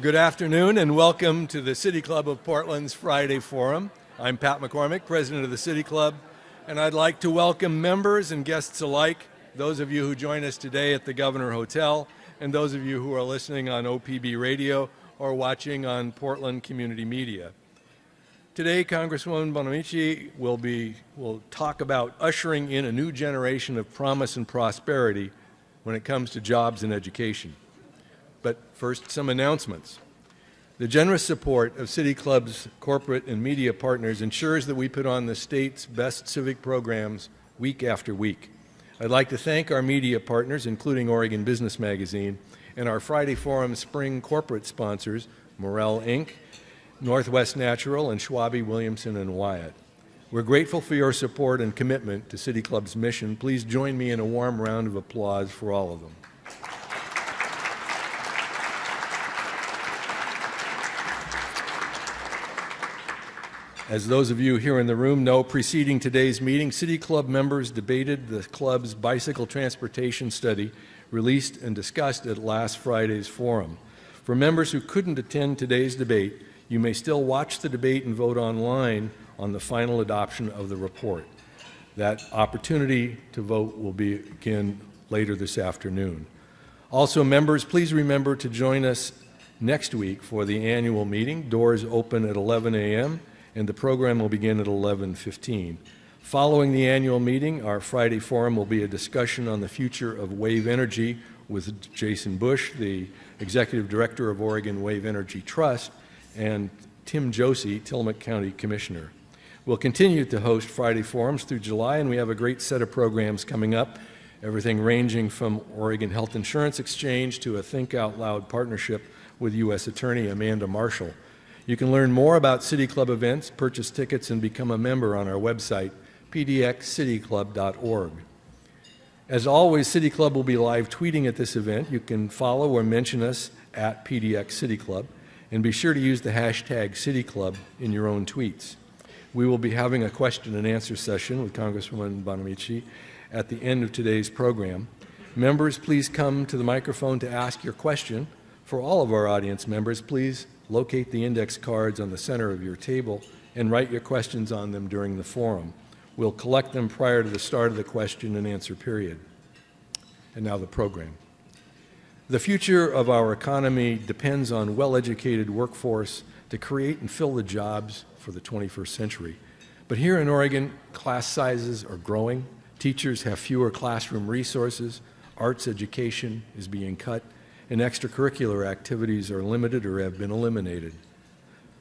Good afternoon and welcome to the City Club of Portland's Friday Forum. I'm Pat McCormick, President of the City Club, and I'd like to welcome members and guests alike, those of you who join us today at the Governor Hotel, and those of you who are listening on OPB Radio or watching on Portland Community Media. Today, Congresswoman Bonamici will talk about ushering in a new generation of promise and prosperity when it comes to jobs and education. But first, some announcements. The generous support of City Club's corporate and media partners ensures that we put on the state's best civic programs week after week. I'd like to thank our media partners, including Oregon Business Magazine, and our Friday Forum spring corporate sponsors, Morel Inc., Northwest Natural, and Schwabe, Williamson, and Wyatt. We're grateful for your support and commitment to City Club's mission. Please join me in a warm round of applause for all of them. As those of you here in the room know, preceding today's meeting, City Club members debated the club's bicycle transportation study released and discussed at last Friday's forum. For members who couldn't attend today's debate, you may still watch the debate and vote online on the final adoption of the report. That opportunity to vote will begin later this afternoon. Also, members, please remember to join us next week for the annual meeting. Doors open at 11 a.m. and the program will begin at 11:15. Following the annual meeting, our Friday forum will be a discussion on the future of wave energy with Jason Bush, the Executive Director of Oregon Wave Energy Trust, and Tim Josie, Tillamook County Commissioner. We'll continue to host Friday forums through July, and we have a great set of programs coming up, everything ranging from Oregon Health Insurance Exchange to a Think Out Loud partnership with U.S. Attorney Amanda Marshall. You can learn more about City Club events, purchase tickets, and become a member on our website, pdxcityclub.org. As always, City Club will be live tweeting at this event. You can follow or mention us at PDXCityClub, and be sure to use the hashtag CityClub in your own tweets. We will be having a question and answer session with Congresswoman Bonamici at the end of today's program. Members, please come to the microphone to ask your question. For all of our audience members, please locate the index cards on the center of your table and write your questions on them during the forum. We'll collect them prior to the start of the question and answer period. And now the program. The future of our economy depends on a well-educated workforce to create and fill the jobs for the 21st century. But here in Oregon, class sizes are growing, teachers have fewer classroom resources, arts education is being cut, and extracurricular activities are limited or have been eliminated.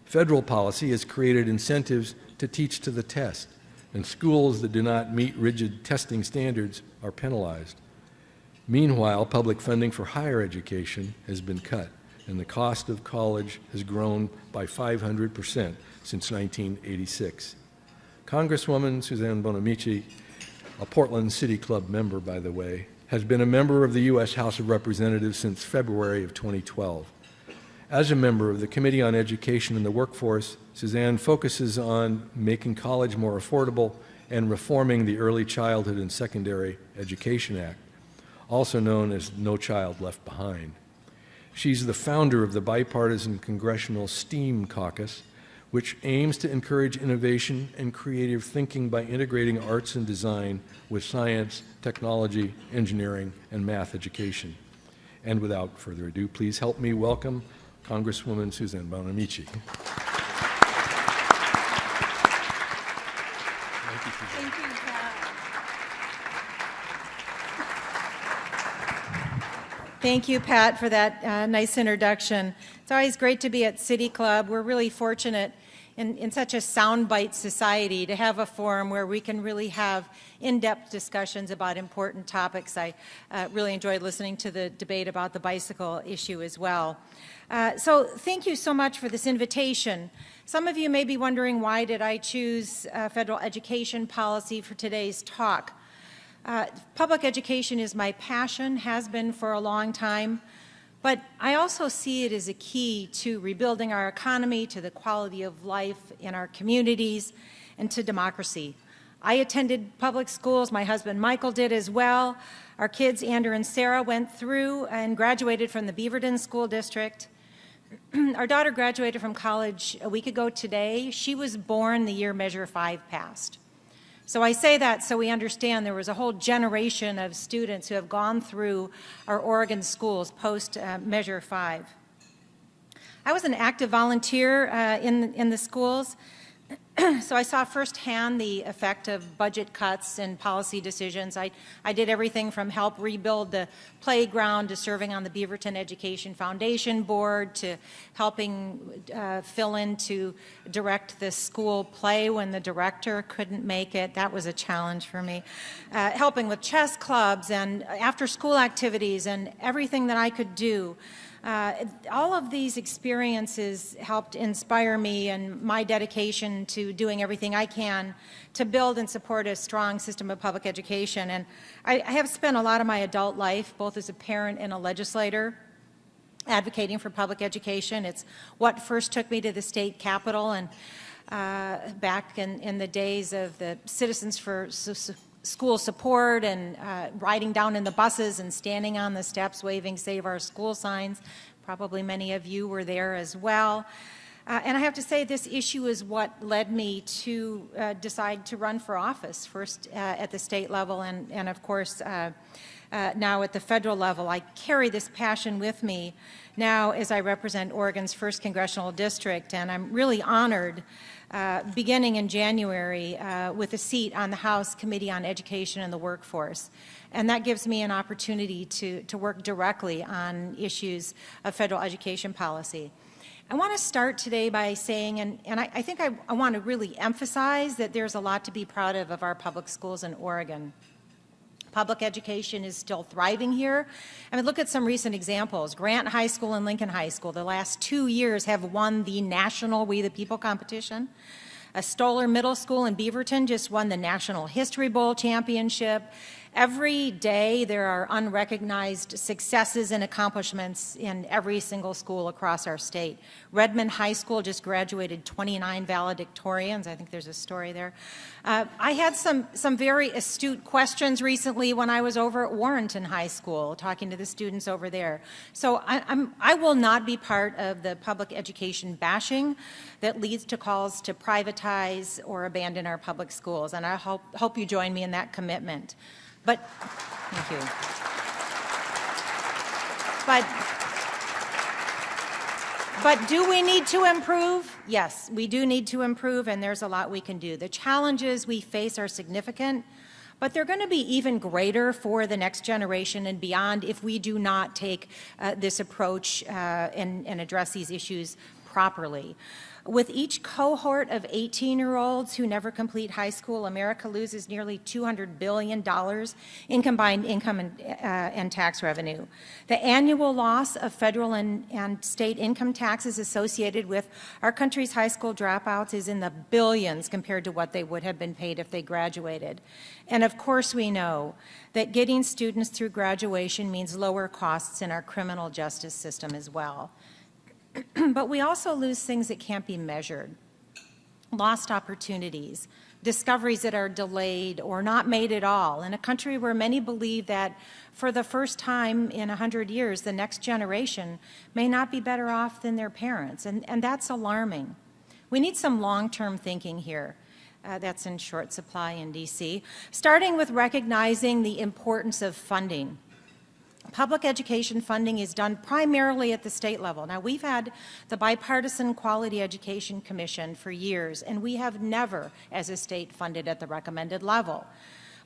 Federal policy has created incentives to teach to the test, and schools that do not meet rigid testing standards are penalized. Meanwhile, public funding for higher education has been cut, and the cost of college has grown by 500% since 1986. Congresswoman Suzanne Bonamici, a Portland City Club member, by the way, has been a member of the U.S. House of Representatives since February of 2012. As a member of the Committee on Education and the Workforce, Suzanne focuses on making college more affordable and reforming the Early Childhood and Secondary Education Act, also known as No Child Left Behind. She's the founder of the bipartisan Congressional STEAM Caucus, which aims to encourage innovation and creative thinking by integrating arts and design with science, technology, engineering, and math education. And without further ado, please help me welcome Congresswoman Suzanne Bonamici. Thank you, Pat. Thank you, Pat, for that nice introduction. It's always great to be at City Club. We're really fortunate in such a soundbite society to have a forum where we can really have in-depth discussions about important topics. I really enjoyed listening to the debate about the bicycle issue as well. So thank you so much for this invitation. Some of you may be wondering, why did I choose federal education policy for today's talk? Public education is my passion, has been for a long time. But I also see it as a key to rebuilding our economy, to the quality of life in our communities, and to democracy. I attended public schools. My husband Michael did as well. Our kids, Andrew and Sarah, went through and graduated from the Beaverton School District. Our daughter graduated from college a week ago today. She was born the year Measure 5 passed. So I say that so we understand there was a whole generation of students who have gone through our Oregon schools post Measure 5. I was an active volunteer in the schools, so I saw firsthand the effect of budget cuts and policy decisions. I did everything from help rebuild the playground to serving on the Beaverton Education Foundation Board to helping fill in to direct the school play when the director couldn't make it. That was a challenge for me. Helping with chess clubs and after-school activities and everything that I could do. All of these experiences helped inspire me and my dedication to doing everything I can to build and support a strong system of public education. And I have spent a lot of my adult life, both as a parent and a legislator, advocating for public education. It's what first took me to the state capitol and back in the days of the Citizens for School Support and riding down in the buses and standing on the steps waving Save Our School signs. Probably many of you were there as well. And I have to say this issue is what led me to decide to run for office, first at the state level and of course now at the federal level. I carry this passion with me now as I represent Oregon's 1st Congressional District, and I'm really honored beginning in January with a seat on the House Committee on Education and the Workforce. And that gives me an opportunity to work directly on issues of federal education policy. I want to start today by saying, and I think I want to really emphasize that there's a lot to be proud of our public schools in Oregon. Public education is still thriving here. I mean, look at some recent examples. Grant High School and Lincoln High School, the last 2 years have won the national We the People competition. Stoller Middle School in Beaverton just won the National History Bowl championship. Every day there are unrecognized successes and accomplishments in every single school across our state. Redmond High School just graduated 29 valedictorians. I think there's a story there. I had some very astute questions recently when I was over at Warrenton High School talking to the students over there. So I will not be part of the public education bashing that leads to calls to privatize or abandon our public schools, and I hope you join me in that commitment. But, thank you. But do we need to improve? Yes, we do need to improve, and there's a lot we can do. The challenges we face are significant, but they're going to be even greater for the next generation and beyond if we do not take this approach and address these issues properly. With each cohort of 18-year-olds who never complete high school, America loses nearly $200 billion in combined income and tax revenue. The annual loss of federal and state income taxes associated with our country's high school dropouts is in the billions compared to what they would have been paid if they graduated. And of course we know that getting students through graduation means lower costs in our criminal justice system as well. But we also lose things that can't be measured. Lost opportunities, discoveries that are delayed or not made at all, in a country where many believe that for the first time in 100 years, the next generation may not be better off than their parents, and that's alarming. We need some long-term thinking here. That's in short supply in D.C., starting with recognizing the importance of funding. Public education funding is done primarily at the state level. Now, we've had the Bipartisan Quality Education Commission for years, and we have never, as a state, funded at the recommended level.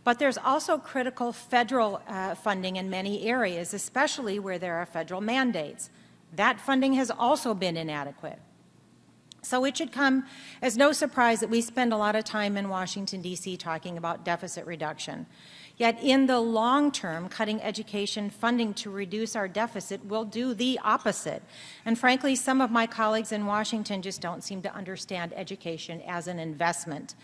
But there's also critical federal funding in many areas, especially where there are federal mandates. That funding has also been inadequate. So it should come as no surprise that we spend a lot of time in Washington, D.C. talking about deficit reduction. Yet in the long term, cutting education funding to reduce our deficit will do the opposite. And frankly, some of my colleagues in Washington just don't seem to understand education as an investment.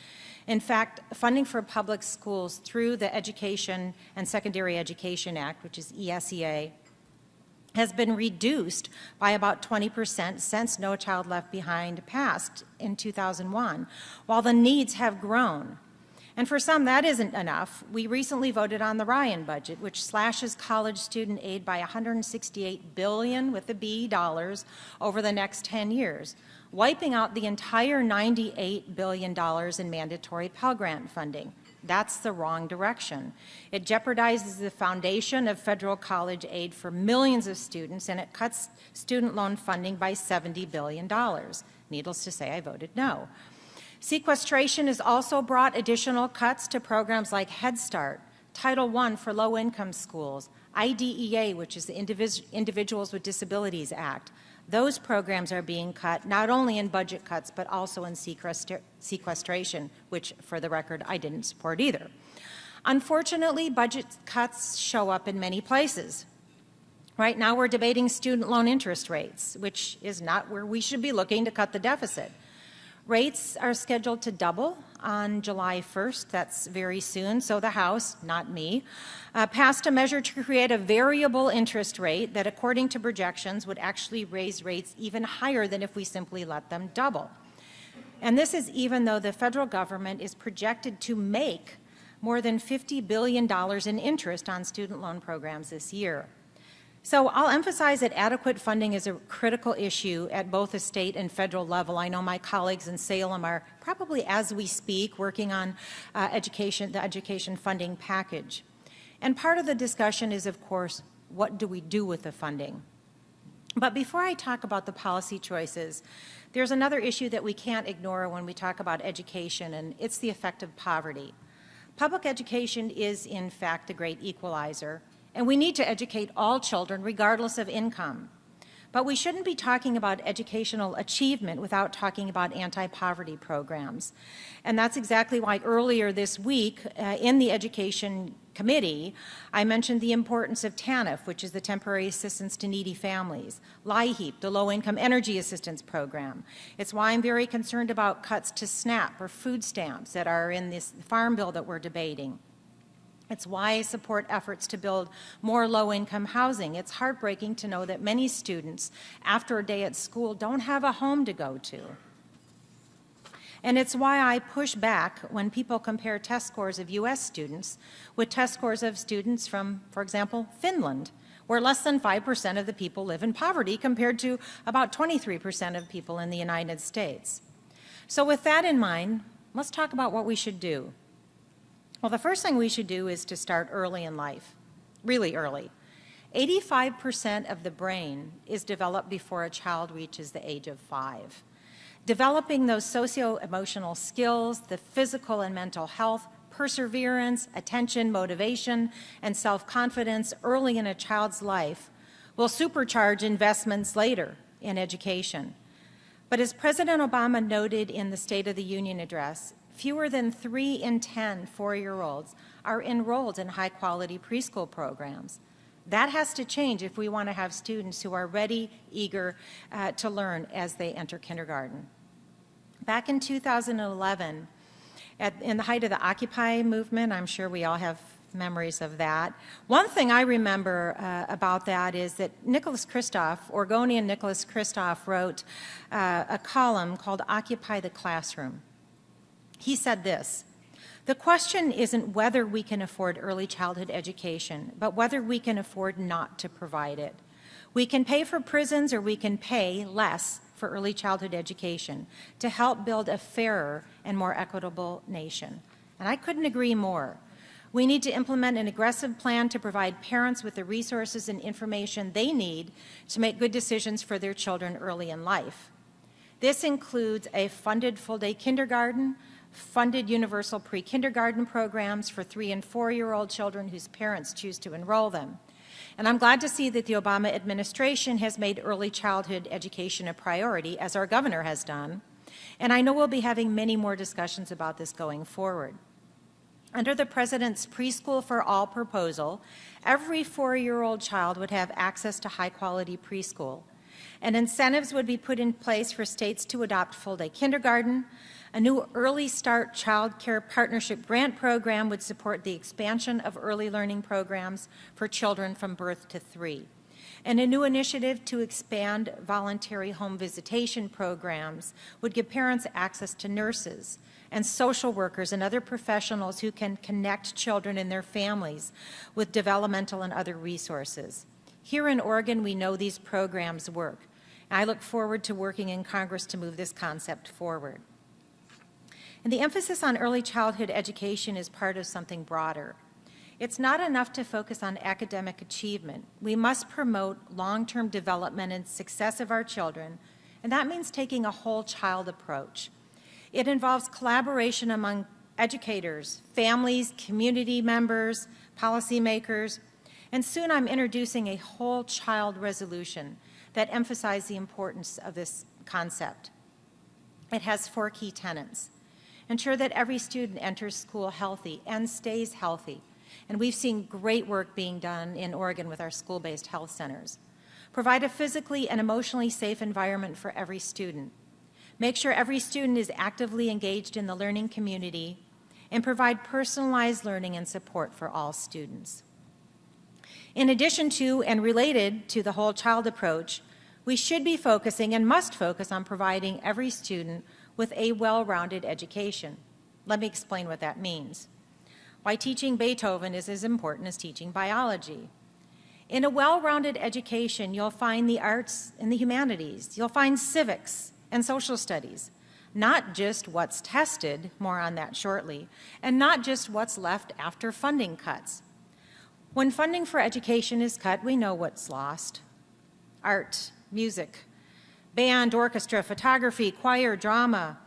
In fact, funding for public schools through the Education and Secondary Education Act, which is ESEA, has been reduced by about 20% since No Child Left Behind passed in 2001, while the needs have grown. And for some, that isn't enough. We recently voted on the Ryan budget, which slashes college student aid by $168 billion with a B dollars over the next 10 years, wiping out the entire $98 billion in mandatory Pell Grant funding. That's the wrong direction. It jeopardizes the foundation of federal college aid for millions of students, and it cuts student loan funding by $70 billion. Needless to say, I voted no. Sequestration has also brought additional cuts to programs like Head Start, Title I for low-income schools, IDEA, which is the Individuals with Disabilities Act. Those programs are being cut not only in budget cuts but also in sequestration, which, for the record, I didn't support either. Unfortunately, budget cuts show up in many places. Right now we're debating student loan interest rates, which is not where we should be looking to cut the deficit. Rates are scheduled to double on July 1st. That's very soon. So the House, not me, passed a measure to create a variable interest rate that, according to projections, would actually raise rates even higher than if we simply let them double. And this is even though the federal government is projected to make more than $50 billion in interest on student loan programs this year. So I'll emphasize that adequate funding is a critical issue at both the state and federal level. I know my colleagues in Salem are probably, as we speak, working on the education funding package. And part of the discussion is, of course, what do we do with the funding? But before I talk about the policy choices, there's another issue that we can't ignore when we talk about education, and it's the effect of poverty. Public education is, in fact, the great equalizer, and we need to educate all children regardless of income. But we shouldn't be talking about educational achievement without talking about anti-poverty programs. And that's exactly why earlier this week in the Education Committee, I mentioned the importance of TANF, which is the Temporary Assistance to Needy Families, LIHEAP, the Low Income Energy Assistance Program. It's why I'm very concerned about cuts to SNAP or food stamps that are in this farm bill that we're debating. It's why I support efforts to build more low-income housing. It's heartbreaking to know that many students, after a day at school, don't have a home to go to. And it's why I push back when people compare test scores of U.S. students with test scores of students from, for example, Finland, where less than 5% of the people live in poverty compared to about 23% of people in the United States. So with that in mind, let's talk about what we should do. Well, the first thing we should do is to start early in life, really early. 85% of the brain is developed before a child reaches the age of 5. Developing those socio-emotional skills, the physical and mental health, perseverance, attention, motivation, and self-confidence early in a child's life will supercharge investments later in education. But as President Obama noted in the State of the Union address, fewer than 3 in 10 4-year-olds are enrolled in high-quality preschool programs. That has to change if we want to have students who are ready, eager to learn as they enter kindergarten. Back in 2011, in the height of the Occupy movement, I'm sure we all have memories of that. One thing I remember about that is that Nicholas Kristof, Oregonian Nicholas Kristof, wrote a column called Occupy the Classroom. He said this: "The question isn't whether we can afford early childhood education, but whether we can afford not to provide it. We can pay for prisons or we can pay less for early childhood education to help build a fairer and more equitable nation." And I couldn't agree more. We need to implement an aggressive plan to provide parents with the resources and information they need to make good decisions for their children early in life. This includes a funded full-day kindergarten, funded universal pre-kindergarten programs for 3- and 4-year-old children whose parents choose to enroll them. And I'm glad to see that the Obama administration has made early childhood education a priority, as our governor has done. And I know we'll be having many more discussions about this going forward. Under the President's Preschool for All proposal, every 4-year-old child would have access to high-quality preschool. And incentives would be put in place for states to adopt full-day kindergarten. A new Early Start Child Care Partnership Grant Program would support the expansion of early learning programs for children from birth to 3. And a new initiative to expand voluntary home visitation programs would give parents access to nurses and social workers and other professionals who can connect children and their families with developmental and other resources. Here in Oregon, we know these programs work. And I look forward to working in Congress to move this concept forward. And the emphasis on early childhood education is part of something broader. It's not enough to focus on academic achievement. We must promote long-term development and success of our children, and that means taking a whole child approach. It involves collaboration among educators, families, community members, policymakers, and soon I'm introducing a whole child resolution that emphasizes the importance of this concept. It has 4 key tenets. Ensure that every student enters school healthy and stays healthy. And we've seen great work being done in Oregon with our school-based health centers. Provide a physically and emotionally safe environment for every student. Make sure every student is actively engaged in the learning community, and provide personalized learning and support for all students. In addition to and related to the whole child approach, we should be focusing and must focus on providing every student with a well-rounded education. Let me explain what that means. Why teaching Beethoven is as important as teaching biology. In a well-rounded education, you'll find the arts and the humanities. You'll find civics and social studies, not just what's tested, more on that shortly, and not just what's left after funding cuts. When funding for education is cut, we know what's lost. Art, music, band, orchestra, photography, choir, drama,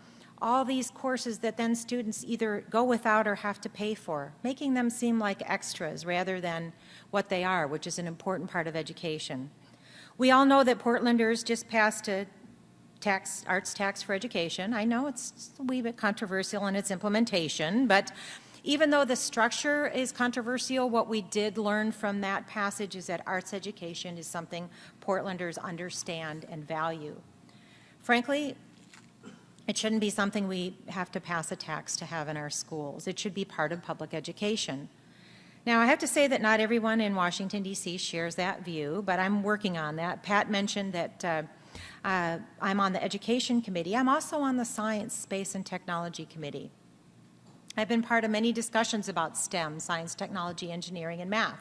all these courses that then students either go without or have to pay for, making them seem like extras rather than what they are, which is an important part of education. We all know that Portlanders just passed a arts tax for education. I know it's a wee bit controversial in its implementation, but even though the structure is controversial, what we did learn from that passage is that arts education is something Portlanders understand and value. Frankly, it shouldn't be something we have to pass a tax to have in our schools. It should be part of public education. Now, I have to say that not everyone in Washington, D.C. shares that view, but I'm working on that. Pat mentioned that I'm on the Education Committee. I'm also on the Science, Space, and Technology Committee. I've been part of many discussions about STEM, science, technology, engineering, and math,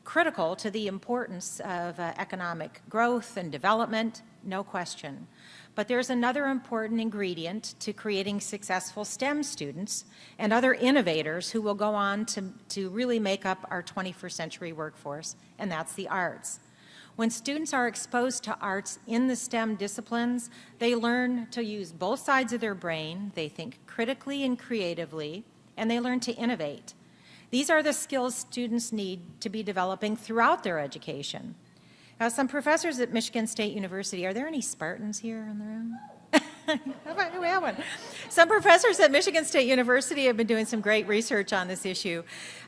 critical to the importance of economic growth and development, no question. But there's another important ingredient to creating successful STEM students and other innovators who will go on to really make up our 21st century workforce, and that's the arts. When students are exposed to arts in the STEM disciplines, they learn to use both sides of their brain, they think critically and creatively, and they learn to innovate. These are the skills students need to be developing throughout their education. Now, some professors at Michigan State University, are there any Spartans here in the room? How about we have one? Some professors at Michigan State University have been doing some great research on this issue.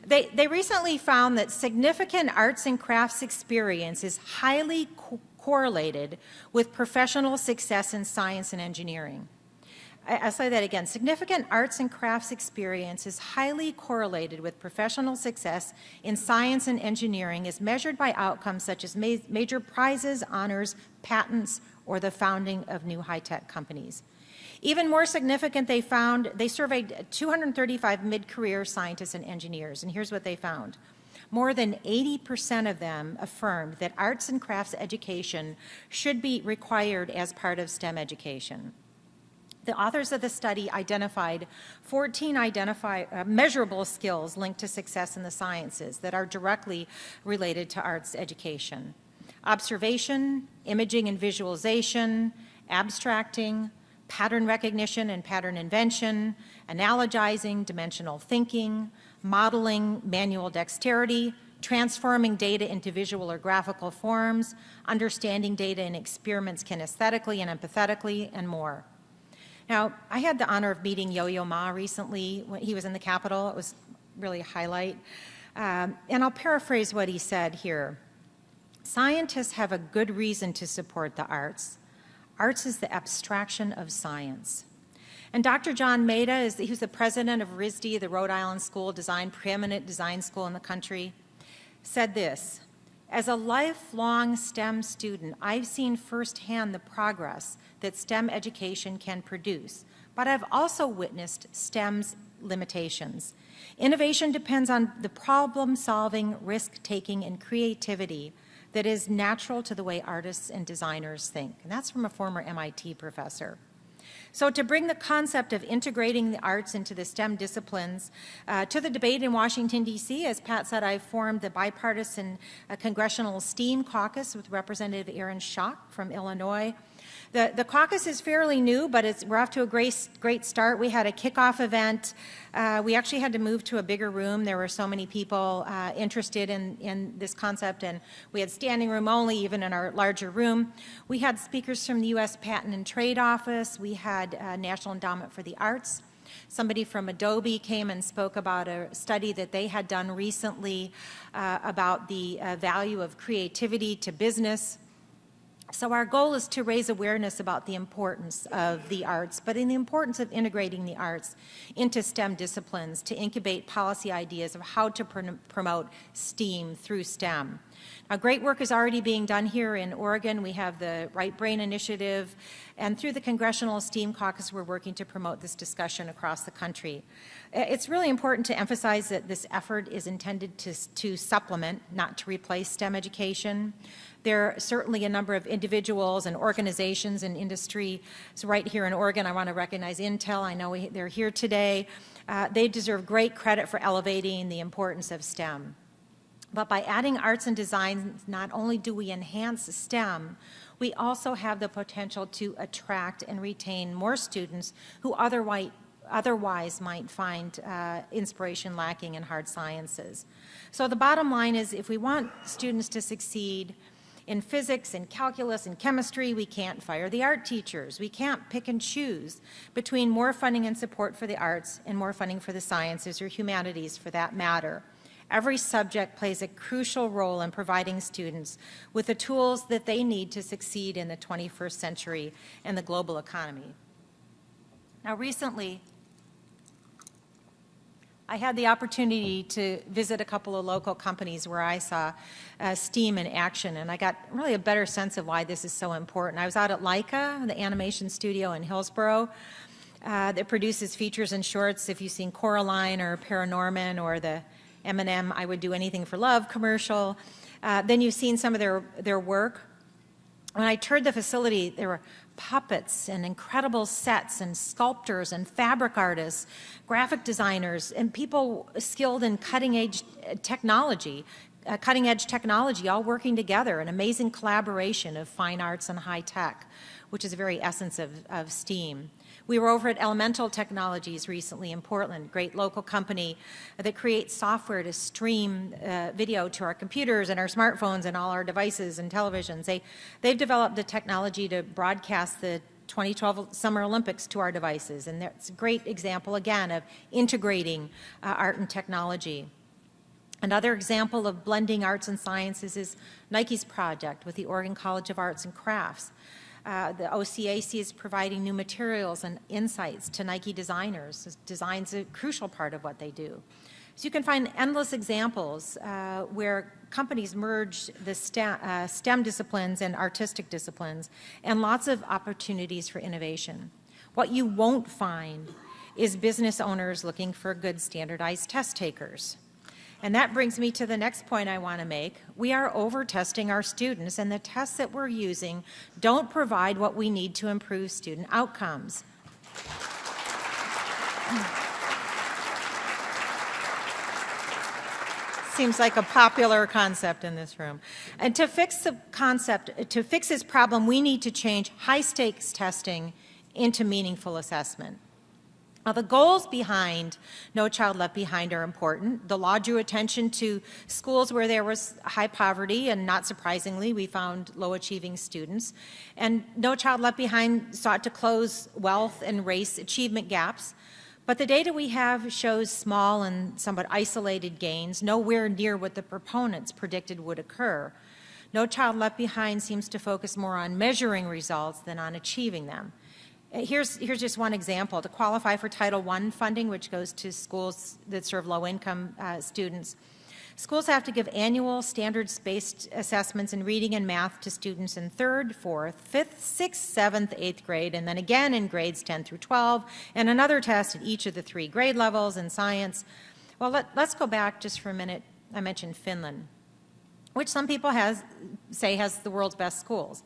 They recently found that significant arts and crafts experience is highly correlated with professional success in science and engineering. I'll say that again. Significant arts and crafts experience is highly correlated with professional success in science and engineering as measured by outcomes such as major prizes, honors, patents, or the founding of new high-tech companies. Even more significant, they surveyed 235 mid-career scientists and engineers, and here's what they found. More than 80% of them affirmed that arts and crafts education should be required as part of STEM education. The authors of the study identified 14 measurable skills linked to success in the sciences that are directly related to arts education. Observation, imaging and visualization, abstracting, pattern recognition and pattern invention, analogizing, dimensional thinking, modeling, manual dexterity, transforming data into visual or graphical forms, understanding data in experiments kinesthetically and empathetically, and more. Now, I had the honor of meeting Yo-Yo Ma recently when he was in the Capitol. It was really a highlight. And I'll paraphrase what he said here. Scientists have a good reason to support the arts. Arts is the abstraction of science. And Dr. John Maeda, who's the president of RISD, the Rhode Island preeminent design school in the country, said this: As a lifelong STEM student, I've seen firsthand the progress that STEM education can produce, but I've also witnessed STEM's limitations. Innovation depends on the problem-solving, risk-taking, and creativity that is natural to the way artists and designers think. And that's from a former MIT professor. So to bring the concept of integrating the arts into the STEM disciplines to the debate in Washington, D.C., as Pat said, I formed the bipartisan Congressional STEAM caucus with Representative Aaron Schock from Illinois. The caucus is fairly new, but we're off to a great start. We had a kickoff event. We actually had to move to a bigger room. There were so many people interested in this concept, and we had standing room only, even in our larger room. We had speakers from the U.S. Patent and Trade Office. We had National Endowment for the Arts. Somebody from Adobe came and spoke about a study that they had done recently about the value of creativity to business. So our goal is to raise awareness about the importance of the arts, but in the importance of integrating the arts into STEM disciplines to incubate policy ideas of how to promote STEAM through STEM. Now, great work is already being done here in Oregon. We have the Right Brain Initiative, and through the Congressional STEAM Caucus, we're working to promote this discussion across the country. It's really important to emphasize that this effort is intended to supplement, not to replace STEM education. There are certainly a number of individuals and organizations and industry. So right here in Oregon, I want to recognize Intel. I know they're here today. They deserve great credit for elevating the importance of STEM. But by adding arts and design, not only do we enhance STEM, we also have the potential to attract and retain more students who otherwise might find inspiration lacking in hard sciences. So the bottom line is, if we want students to succeed in physics and calculus and chemistry, we can't fire the art teachers. We can't pick and choose between more funding and support for the arts and more funding for the sciences or humanities, for that matter. Every subject plays a crucial role in providing students with the tools that they need to succeed in the 21st century and the global economy. Now, recently, I had the opportunity to visit a couple of local companies where I saw STEAM in action, and I got really a better sense of why this is so important. I was out at Leica, the animation studio in Hillsboro, that produces features and shorts. If you've seen Coraline or Paranorman or the M&M I Would Do Anything for Love commercial, then you've seen some of their work. When I toured the facility, there were puppets and incredible sets and sculptors and fabric artists, graphic designers, and people skilled in cutting-edge technology all working together, an amazing collaboration of fine arts and high tech, which is the very essence of STEAM. We were over at Elemental Technologies recently in Portland, great local company that creates software to stream video to our computers and our smartphones and all our devices and televisions. They've developed the technology to broadcast the 2012 Summer Olympics to our devices, and that's a great example, again, of integrating art and technology. Another example of blending arts and sciences is Nike's project with the Oregon College of Arts and Crafts. The OCAC is providing new materials and insights to Nike designers. Design's a crucial part of what they do. So you can find endless examples where companies merge the STEM disciplines and artistic disciplines, and lots of opportunities for innovation. What you won't find is business owners looking for good standardized test takers. And that brings me to the next point I want to make. We are over-testing our students, and the tests that we're using don't provide what we need to improve student outcomes. Seems like a popular concept in this room. And to fix this problem, we need to change high-stakes testing into meaningful assessment. Now, the goals behind No Child Left Behind are important. The law drew attention to schools where there was high poverty, and not surprisingly, we found low-achieving students. And No Child Left Behind sought to close wealth and race achievement gaps. But the data we have shows small and somewhat isolated gains, nowhere near what the proponents predicted would occur. No Child Left Behind seems to focus more on measuring results than on achieving them. Here's just one example. To qualify for Title I funding, which goes to schools that serve low-income students, Schools have to give annual standards-based assessments in reading and math to students in 3rd, 4th, 5th, 6th, 7th, 8th grade, and then again in grades 10 through 12, and another test at each of the 3 grade levels in science. Well, let's go back just for a minute. I mentioned Finland, which some people say has the world's best schools.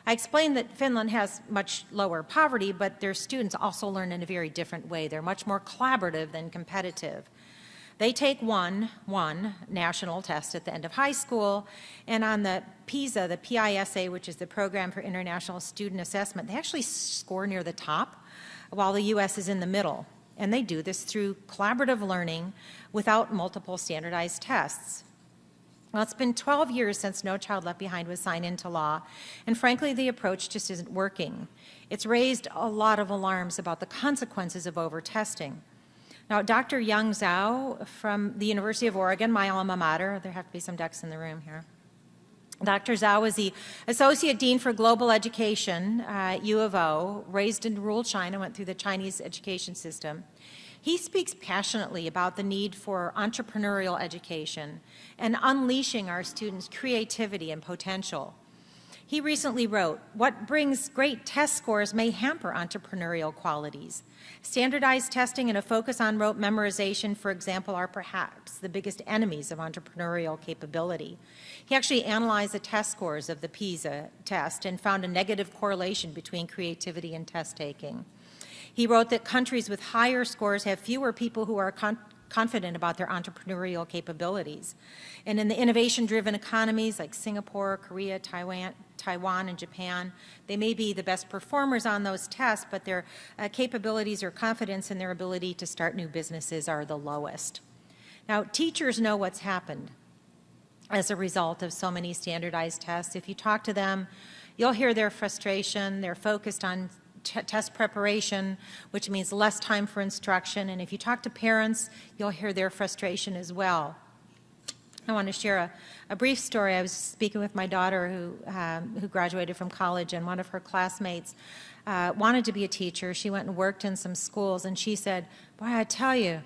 I explained that Finland has much lower poverty, but their students also learn in a very different way. They're much more collaborative than competitive. They take one national test at the end of high school, and on the PISA, the PISA, which is the Program for International Student Assessment, they actually score near the top, while the U.S. is in the middle. And they do this through collaborative learning without multiple standardized tests. Well, it's been 12 years since No Child Left Behind was signed into law, and frankly, the approach just isn't working. It's raised a lot of alarms about the consequences of over-testing. Now, Dr. Young Zhao from the University of Oregon, my alma mater, there have to be some ducks in the room here. Dr. Zhao is the Associate Dean for Global Education at U of O, raised in rural China, went through the Chinese education system. He speaks passionately about the need for entrepreneurial education and unleashing our students' creativity and potential. He recently wrote, "What brings great test scores may hamper entrepreneurial qualities. Standardized testing and a focus on rote memorization, for example, are perhaps the biggest enemies of entrepreneurial capability." He actually analyzed the test scores of the PISA test and found a negative correlation between creativity and test taking. He wrote that countries with higher scores have fewer people who are confident about their entrepreneurial capabilities. And in the innovation-driven economies like Singapore, Korea, Taiwan, and Japan, they may be the best performers on those tests, but their capabilities or confidence in their ability to start new businesses are the lowest. Now, teachers know what's happened as a result of so many standardized tests. If you talk to them, you'll hear their frustration. They're focused on test preparation, which means less time for instruction. And if you talk to parents, you'll hear their frustration as well. I want to share a brief story. I was speaking with my daughter who graduated from college, and one of her classmates wanted to be a teacher. She went and worked in some schools, and she said, "Boy, I tell you,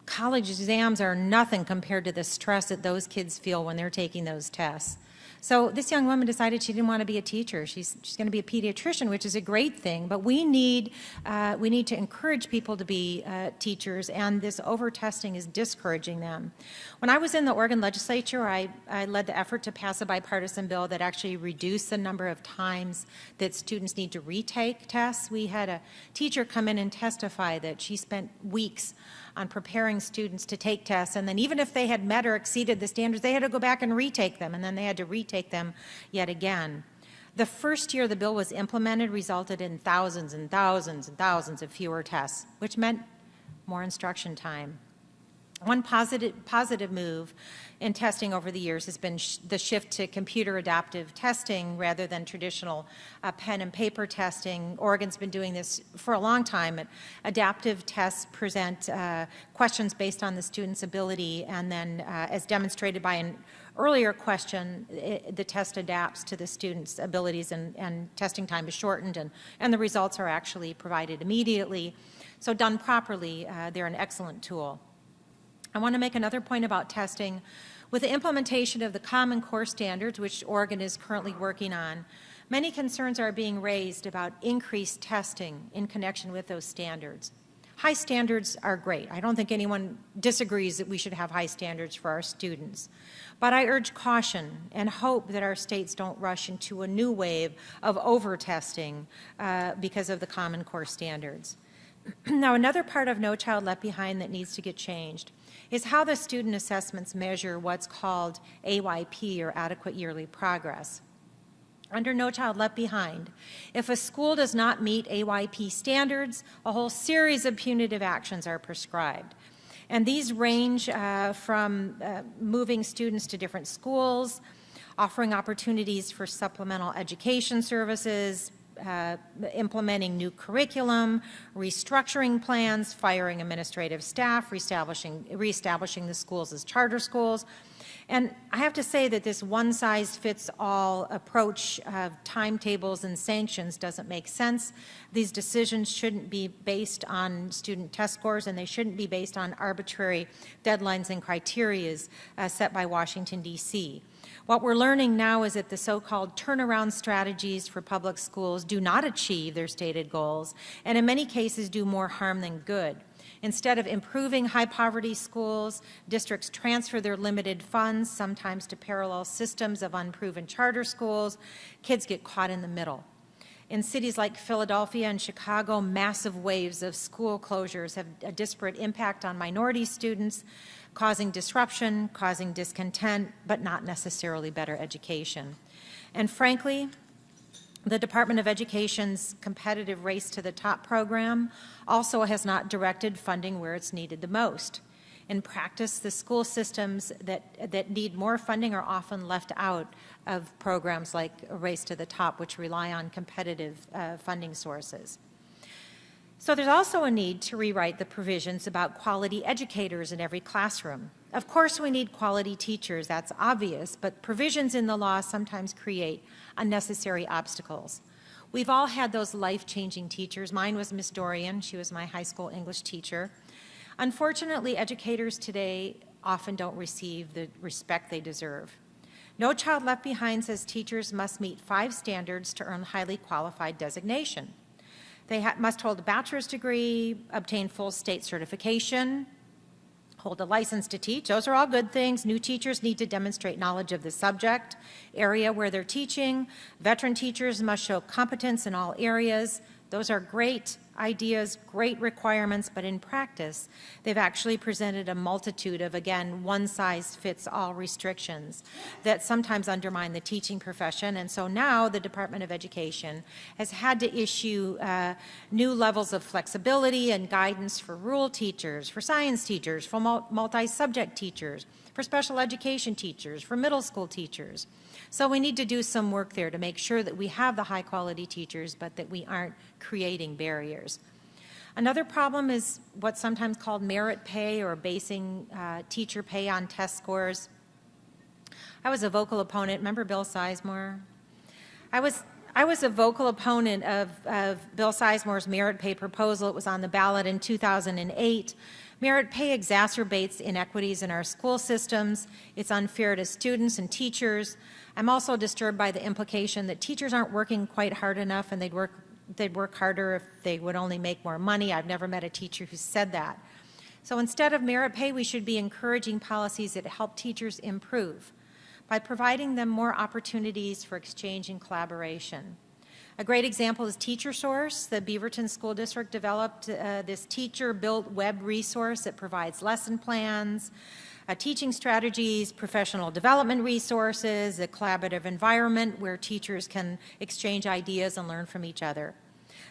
college exams are nothing compared to the stress that those kids feel when they're taking those tests." So this young woman decided she didn't want to be a teacher. She's going to be a pediatrician, which is a great thing, but we need to encourage people to be teachers, and this over-testing is discouraging them. When I was in the Oregon legislature, I led the effort to pass a bipartisan bill that actually reduced the number of times that students need to retake tests. We had a teacher come in and testify that she spent weeks on preparing students to take tests, and then even if they had met or exceeded the standards, they had to go back and retake them, and then they had to retake them yet again. The first year the bill was implemented resulted in thousands and thousands and thousands of fewer tests, which meant more instruction time. One positive move in testing over the years has been the shift to computer adaptive testing rather than traditional pen and paper testing. Oregon's been doing this for a long time. Adaptive tests present questions based on the student's ability, and then as demonstrated by an earlier question, the test adapts to the student's abilities, and testing time is shortened, and the results are actually provided immediately. So done properly, they're an excellent tool. I want to make another point about testing. With the implementation of the Common Core standards, which Oregon is currently working on, many concerns are being raised about increased testing in connection with those standards. High standards are great. I don't think anyone disagrees that we should have high standards for our students. But I urge caution and hope that our states don't rush into a new wave of over-testing because of the Common Core standards. Now, another part of No Child Left Behind that needs to get changed is how the student assessments measure what's called AYP, or adequate yearly progress. Under No Child Left Behind, if a school does not meet AYP standards, a whole series of punitive actions are prescribed. And these range from moving students to different schools, offering opportunities for supplemental education services, implementing new curriculum, restructuring plans, firing administrative staff, reestablishing the schools as charter schools. And I have to say that this one-size-fits-all approach of timetables and sanctions doesn't make sense. These decisions shouldn't be based on student test scores, and they shouldn't be based on arbitrary deadlines and criteria set by Washington, D.C. What we're learning now is that the so-called turnaround strategies for public schools do not achieve their stated goals, and in many cases do more harm than good. Instead of improving high-poverty schools, districts transfer their limited funds, sometimes to parallel systems of unproven charter schools. Kids get caught in the middle. In cities like Philadelphia and Chicago, massive waves of school closures have a disparate impact on minority students, causing disruption, causing discontent, but not necessarily better education. And frankly, the Department of Education's competitive Race to the Top program also has not directed funding where it's needed the most. In practice, the school systems that need more funding are often left out of programs like Race to the Top, which rely on competitive funding sources. So there's also a need to rewrite the provisions about quality educators in every classroom. Of course, we need quality teachers, that's obvious, but provisions in the law sometimes create unnecessary obstacles. We've all had those life-changing teachers. Mine was Miss Dorian. She was my high school English teacher. Unfortunately, educators today often don't receive the respect they deserve. No Child Left Behind says teachers must meet 5 standards to earn highly qualified designation. They must hold a bachelor's degree, obtain full state certification, hold a license to teach. Those are all good things. New teachers need to demonstrate knowledge of the subject area where they're teaching. Veteran teachers must show competence in all areas. Those are great ideas, great requirements, but in practice, they've actually presented a multitude of, again, one-size-fits-all restrictions that sometimes undermine the teaching profession. And so now the Department of Education has had to issue new levels of flexibility and guidance for rural teachers, for science teachers, for multi-subject teachers, for special education teachers, for middle school teachers. So we need to do some work there to make sure that we have the high-quality teachers, but that we aren't creating barriers. Another problem is what's sometimes called merit pay or basing teacher pay on test scores. I was a vocal opponent. Remember Bill Sizemore? I was a vocal opponent of Bill Sizemore's merit pay proposal. It was on the ballot in 2008. Merit pay exacerbates inequities in our school systems. It's unfair to students and teachers. I'm also disturbed by the implication that teachers aren't working quite hard enough and they'd work harder if they would only make more money. I've never met a teacher who said that. So instead of merit pay, we should be encouraging policies that help teachers improve by providing them more opportunities for exchange and collaboration. A great example is TeacherSource. The Beaverton School District developed this teacher-built web resource that provides lesson plans, teaching strategies, professional development resources, a collaborative environment where teachers can exchange ideas and learn from each other.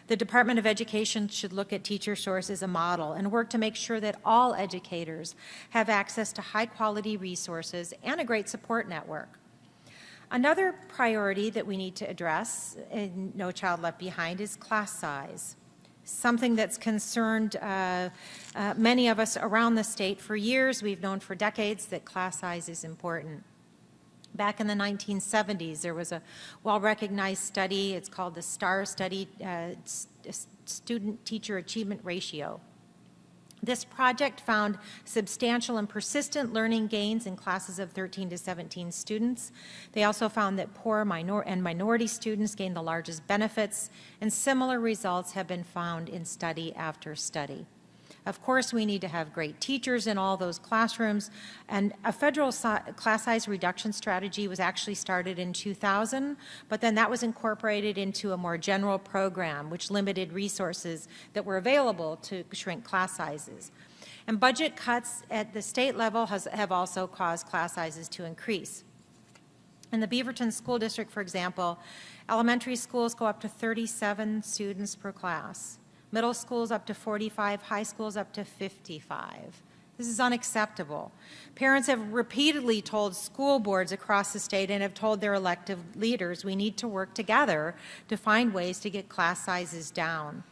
The Department of Education should look at TeacherSource as a model and work to make sure that all educators have access to high-quality resources and a great support network. Another priority that we need to address in No Child Left Behind is class size, something that's concerned many of us around the state for years. We've known for decades that class size is important. Back in the 1970s, there was a well-recognized study. It's called the STAR study, Student-Teacher Achievement Ratio. This project found substantial and persistent learning gains in classes of 13 to 17 students. They also found that poor and minority students gained the largest benefits, and similar results have been found in study after study. Of course, we need to have great teachers in all those classrooms, and a federal class size reduction strategy was actually started in 2000, but then that was incorporated into a more general program which limited resources that were available to shrink class sizes. And budget cuts at the state level have also caused class sizes to increase. In the Beaverton School District, for example, elementary schools go up to 37 students per class. Middle schools up to 45, high schools up to 55. This is unacceptable. Parents have repeatedly told school boards across the state and have told their elected leaders we need to work together to find ways to get class sizes down.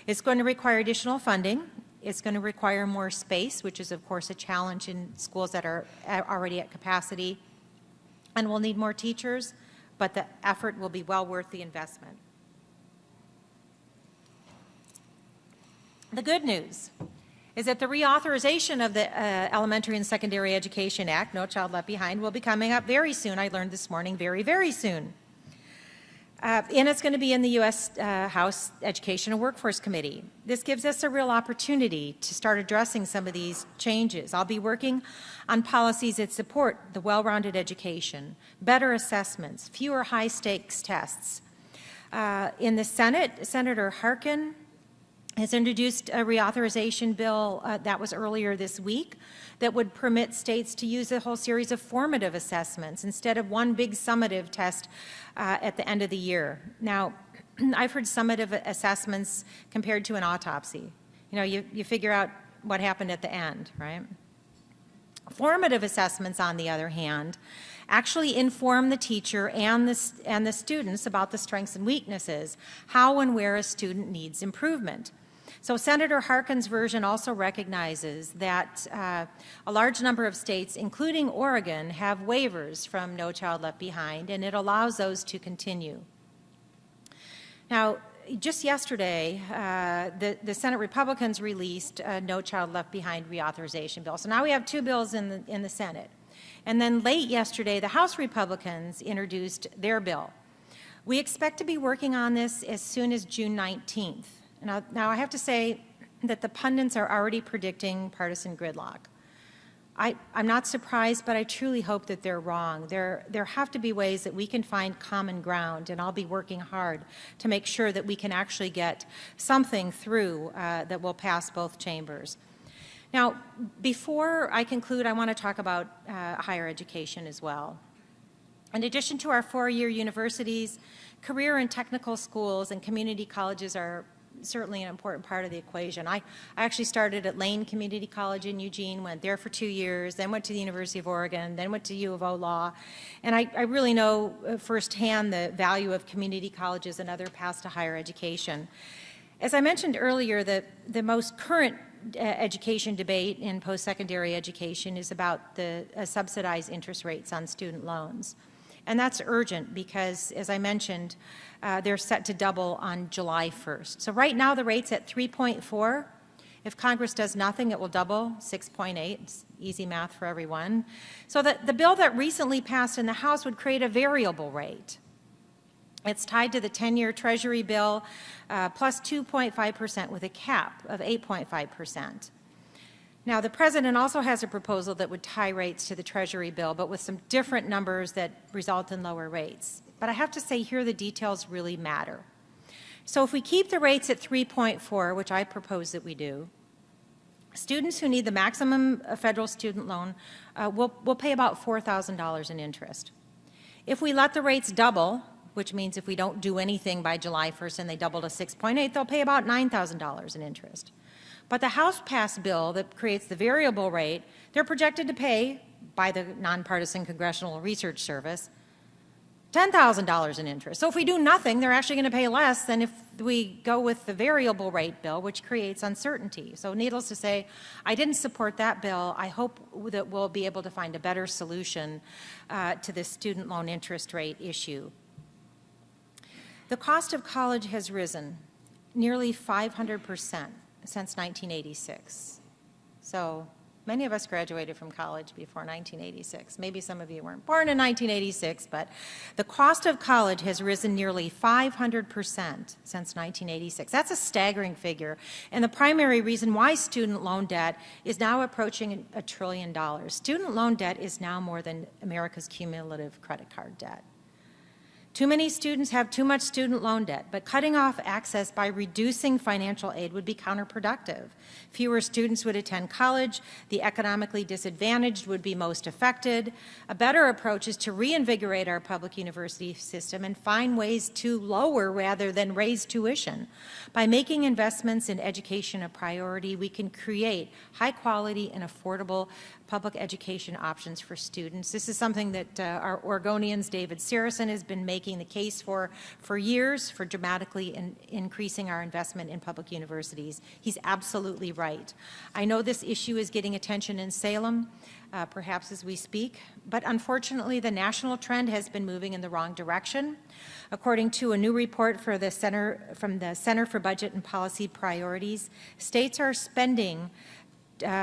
It's going to require additional funding, It's going to require more space, which is, of course, a challenge in schools that are already at capacity. And we'll need more teachers, but the effort will be well worth the investment. The good news is that the reauthorization of the Elementary and Secondary Education Act, No Child Left Behind, will be coming up very soon. I learned this morning, very, very soon. And it's going to be in the U.S. House Education and Workforce Committee. This gives us a real opportunity to start addressing some of these changes. I'll be working on policies that support the well-rounded education, better assessments, fewer high-stakes tests. In the Senate, Senator Harkin has introduced a reauthorization bill that was earlier this week that would permit states to use a whole series of formative assessments instead of one big summative test at the end of the year. Now, I've heard summative assessments compared to an autopsy. You know, you figure out what happened at the end, right? Formative assessments, on the other hand, actually inform the teacher and the students about the strengths and weaknesses, how and where a student needs improvement. So Senator Harkin's version also recognizes that a large number of states, including Oregon, have waivers from No Child Left Behind, and it allows those to continue. Now, just yesterday, the Senate Republicans released a No Child Left Behind reauthorization bill. So now we have two bills in the Senate. And then late yesterday, the House Republicans introduced their bill. We expect to be working on this as soon as June 19th. Now I have to say that the pundits are already predicting partisan gridlock. I'm not surprised, but I truly hope that they're wrong. There have to be ways that we can find common ground, and I'll be working hard to make sure that we can actually get something through that will pass both chambers. Now, before I conclude, I want to talk about higher education as well. In addition to our four-year universities, career and technical schools and community colleges are certainly an important part of the equation. I actually started at Lane Community College in Eugene, went there for 2 years, then went to the University of Oregon, then went to U of O Law, and I really know firsthand the value of community colleges and other paths to higher education. As I mentioned earlier, the most current education debate in post-secondary education is about the subsidized interest rates on student loans. And that's urgent because, as I mentioned, they're set to double on July 1st. So right now the rate's at 3.4. If Congress does nothing, it will double, 6.8. It's easy math for everyone. So the bill that recently passed in the House would create a variable rate. It's tied to the 10-year Treasury bill plus 2.5% with a cap of 8.5%. Now, the President also has a proposal that would tie rates to the Treasury bill, but with some different numbers that result in lower rates. But I have to say here the details really matter. So if we keep the rates at 3.4, which I propose that we do, students who need the maximum federal student loan will pay about $4,000 in interest. If we let the rates double, which means if we don't do anything by July 1st and they double to 6.8, they'll pay about $9,000 in interest. But the House-passed bill that creates the variable rate, they're projected to pay, by the nonpartisan Congressional Research Service, $10,000 in interest. So if we do nothing, they're actually going to pay less than if we go with the variable rate bill, which creates uncertainty. So needless to say, I didn't support that bill. I hope that we'll be able to find a better solution to this student loan interest rate issue. The cost of college has risen nearly 500% since 1986. So many of us graduated from college before 1986. Maybe some of you weren't born in 1986, but the cost of college has risen nearly 500% since 1986. That's a staggering figure, and the primary reason why student loan debt is now approaching $1 trillion. Student loan debt is now more than America's cumulative credit card debt. Too many students have too much student loan debt, but cutting off access by reducing financial aid would be counterproductive. Fewer students would attend college, the economically disadvantaged would be most affected. A better approach is to reinvigorate our public university system and find ways to lower rather than raise tuition. By making investments in education a priority, we can create high quality and affordable public education options for students. This is something that our Oregonians, David Saracen, has been making making the case for years for dramatically increasing our investment in public universities. He's absolutely right. I know this issue is getting attention in Salem, perhaps as we speak, but unfortunately the national trend has been moving in the wrong direction. According to a new report from the Center for Budget and Policy Priorities, states are spending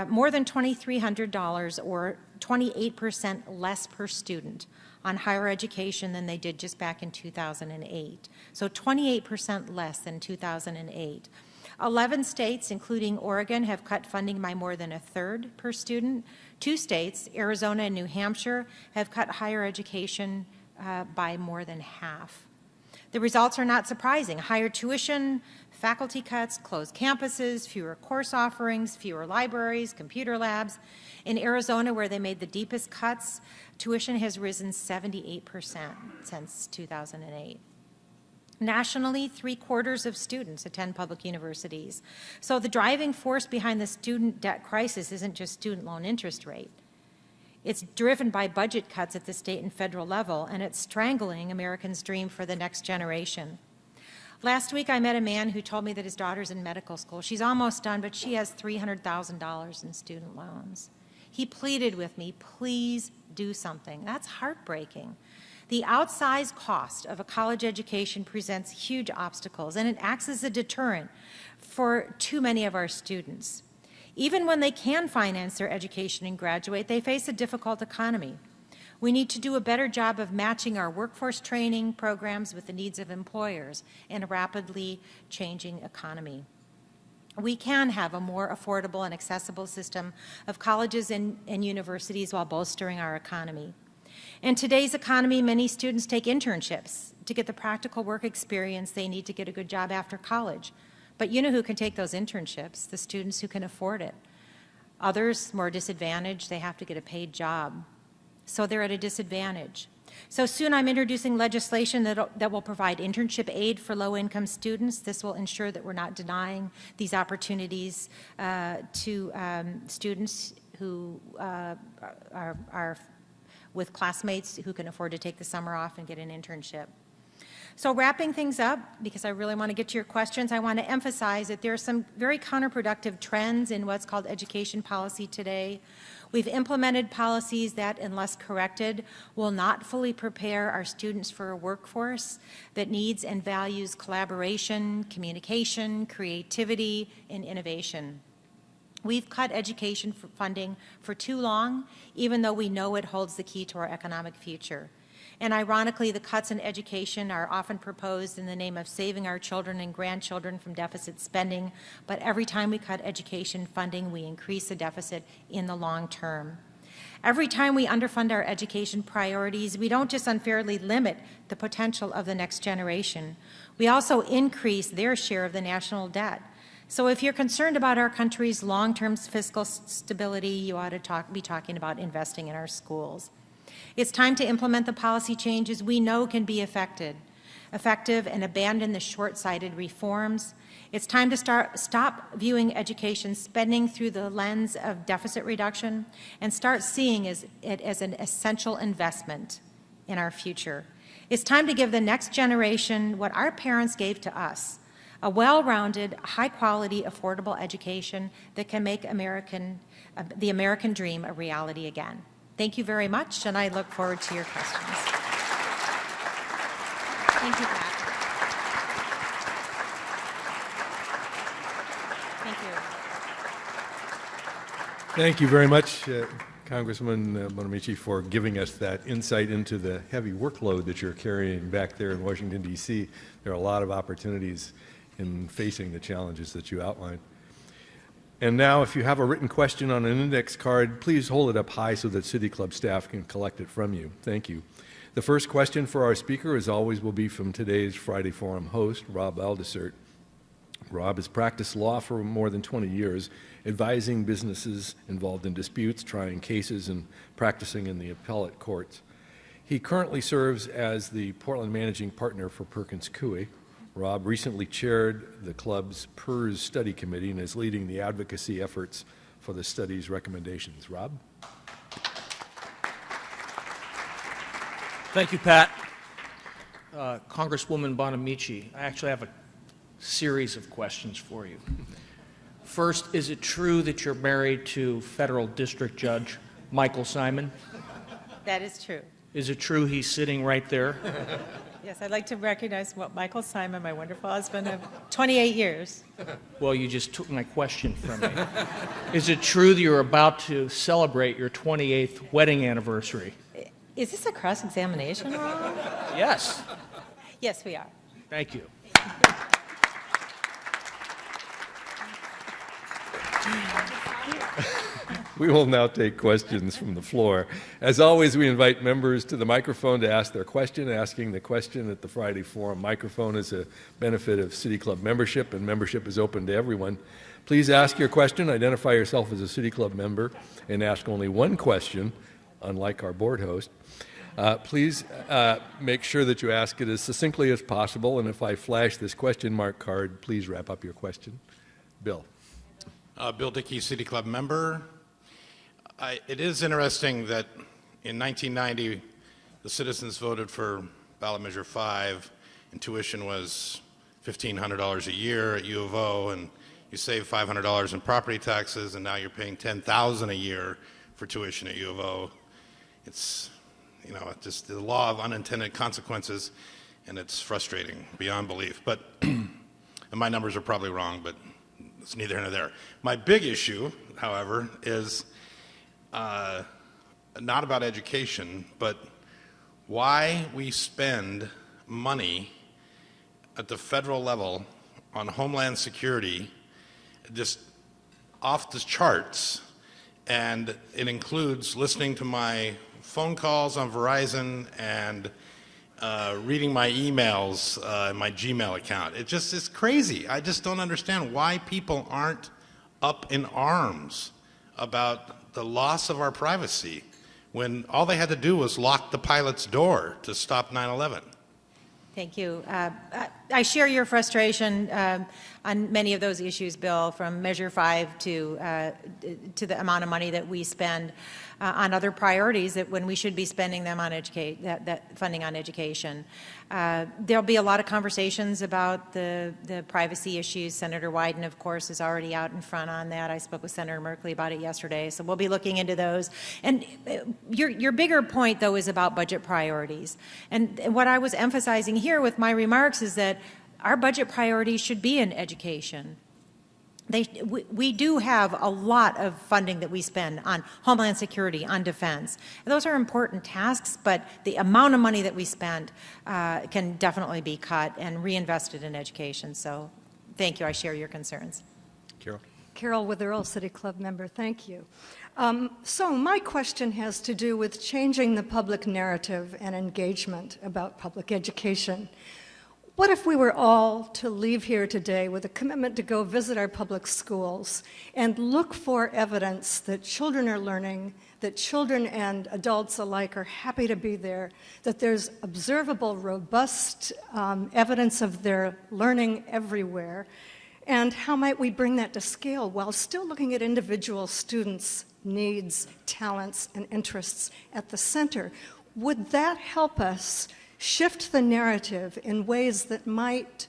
more than $2,300 or 28% less per student on higher education than they did just back in 2008. So 28% less than 2008. 11 states, including Oregon, have cut funding by more than a third per student. 2 states, Arizona and New Hampshire, have cut higher education by more than half. The results are not surprising. Higher tuition, faculty cuts, closed campuses, fewer course offerings, fewer libraries, computer labs. In Arizona, where they made the deepest cuts, tuition has risen 78% since 2008. Nationally, 3/4 of students attend public universities. So the driving force behind the student debt crisis isn't just student loan interest rate. It's driven by budget cuts at the state and federal level, and it's strangling Americans' dream for the next generation. Last week, I met a man who told me that his daughter's in medical school. She's almost done, but she has $300,000 in student loans. He pleaded with me, please do something. That's heartbreaking. The outsized cost of a college education presents huge obstacles, and it acts as a deterrent for too many of our students. Even when they can finance their education and graduate, they face a difficult economy. We need to do a better job of matching our workforce training programs with the needs of employers in a rapidly changing economy. We can have a more affordable and accessible system of colleges and universities while bolstering our economy. In today's economy, many students take internships to get the practical work experience they need to get a good job after college. But you know who can take those internships? The students who can afford it. Others, more disadvantaged, they have to get a paid job. So they're at a disadvantage. So soon I'm introducing legislation that will provide internship aid for low-income students. This will ensure that we're not denying these opportunities to students who are with classmates who can afford to take the summer off and get an internship. So wrapping things up, because I really want to get to your questions, I want to emphasize that there are some very counterproductive trends in what's called education policy today. We've implemented policies that, unless corrected, will not fully prepare our students for a workforce that needs and values collaboration, communication, creativity, and innovation. We've cut education funding for too long, even though we know it holds the key to our economic future. And ironically, the cuts in education are often proposed in the name of saving our children and grandchildren from deficit spending, but every time we cut education funding, we increase the deficit in the long term. Every time we underfund our education priorities, we don't just unfairly limit the potential of the next generation, we also increase their share of the national debt. So if you're concerned about our country's long-term fiscal stability, you ought to be talking about investing in our schools. It's time to implement the policy changes we know can be effective and abandon the short-sighted reforms. It's time to stop viewing education spending through the lens of deficit reduction and start seeing it as an essential investment in our future. It's time to give the next generation what our parents gave to us, a well-rounded, high-quality, affordable education that can make the American dream a reality again. Thank you very much, and I look forward to your questions. Thank you, Pat. Thank you. Thank you very much, Congresswoman Bonamici, for giving us that insight into the heavy workload that you're carrying back there in Washington, D.C. There are a lot of opportunities in facing the challenges that you outlined. And now, if you have a written question on an index card, please hold it up high so that City Club staff can collect it from you. Thank you. The first question for our speaker, as always, will be from today's Friday Forum host, Rob Aldisert. Rob has practiced law for more than 20 years, advising businesses involved in disputes, trying cases, and practicing in the appellate courts. He currently serves as the Portland Managing Partner for Perkins Coie. Rob recently chaired the club's PERS study committee and is leading the advocacy efforts for the study's recommendations. Rob? Thank you, Pat. Congresswoman Bonamici, I actually have a series of questions for you. First, is it true that you're married to federal district judge Michael Simon? That is true. Is it true he's sitting right there? Yes, I'd like to recognize Michael Simon, my wonderful husband of 28 years. Well, you just took my question from me. Is it true that you're about to celebrate your 28th wedding anniversary? Is this a cross-examination, Ron? Yes. Yes, we are. Thank you. We will now take questions from the floor. As always, we invite members to the microphone to ask their question. Asking the question at the Friday Forum microphone is a benefit of City Club membership, and membership is open to everyone. Please ask your question, identify yourself as a City Club member, and ask only one question, unlike our board host. Please make sure that you ask it as succinctly as possible, and if I flash this question mark card, please wrap up your question. Bill. Bill Dickey, City Club member. It is interesting that in 1990, the citizens voted for ballot measure 5, and tuition was $1,500 a year at U of O, and you save $500 in property taxes, and now you're paying $10,000 a year for tuition at U of O. It's, you know, just the law of unintended consequences, and it's frustrating beyond belief. But, and my numbers are probably wrong, but it's neither here nor there. My big issue, however, is not about education, but why we spend money at the federal level on Homeland Security just off the charts, and it includes listening to my phone calls on Verizon and reading my emails in my Gmail account. It just is crazy. I just don't understand why people aren't up in arms about the loss of our privacy when all they had to do was lock the pilot's door to stop 9/11. Thank you. I share your frustration on many of those issues, Bill, from Measure 5 to the amount of money that we spend on other priorities that when we should be spending them on that funding on education. There'll be a lot of conversations about the privacy issues. Senator Wyden, of course, is already out in front on that. I spoke with Senator Merkley about it yesterday, so we'll be looking into those. And your bigger point, though, is about budget priorities. And what I was emphasizing here with my remarks is that our budget priorities should be in education. We do have a lot of funding that we spend on Homeland Security, on defense. And those are important tasks, but the amount of money that we spend can definitely be cut and reinvested in education. So thank you. I share your concerns. Carol. Carol Witherell, City Club member. Thank you. So my question has to do with changing the public narrative and engagement about public education. What if we were all to leave here today with a commitment to go visit our public schools and look for evidence that children are learning, that children and adults alike are happy to be there, that there's observable, robust evidence of their learning everywhere, and how might we bring that to scale while still looking at individual students' needs, talents, and interests at the center? Would that help us shift the narrative in ways that might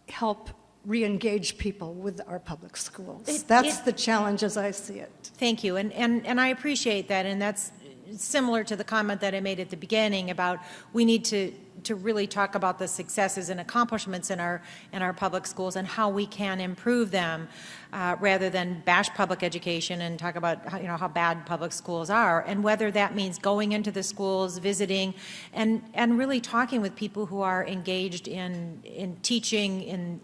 help re-engage people with our public schools? That's the challenge as I see it. Thank you, and I appreciate that, and that's similar to the comment that I made at the beginning about we need to really talk about the successes and accomplishments in our public schools and how we can improve them, rather than bash public education and talk about how bad public schools are, and whether that means going into the schools, visiting, and really talking with people who are engaged in teaching, in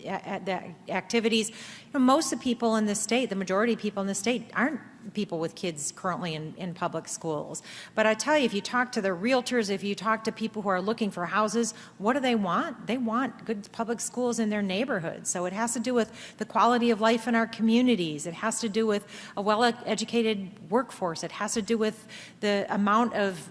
activities. Most of the people in the state, the majority of people in the state, aren't people with kids currently in public schools. But I tell you, if you talk to the realtors, if you talk to people who are looking for houses, what do they want? They want good public schools in their neighborhoods. So it has to do with the quality of life in our communities. It has to do with a well-educated workforce. It has to do with the amount of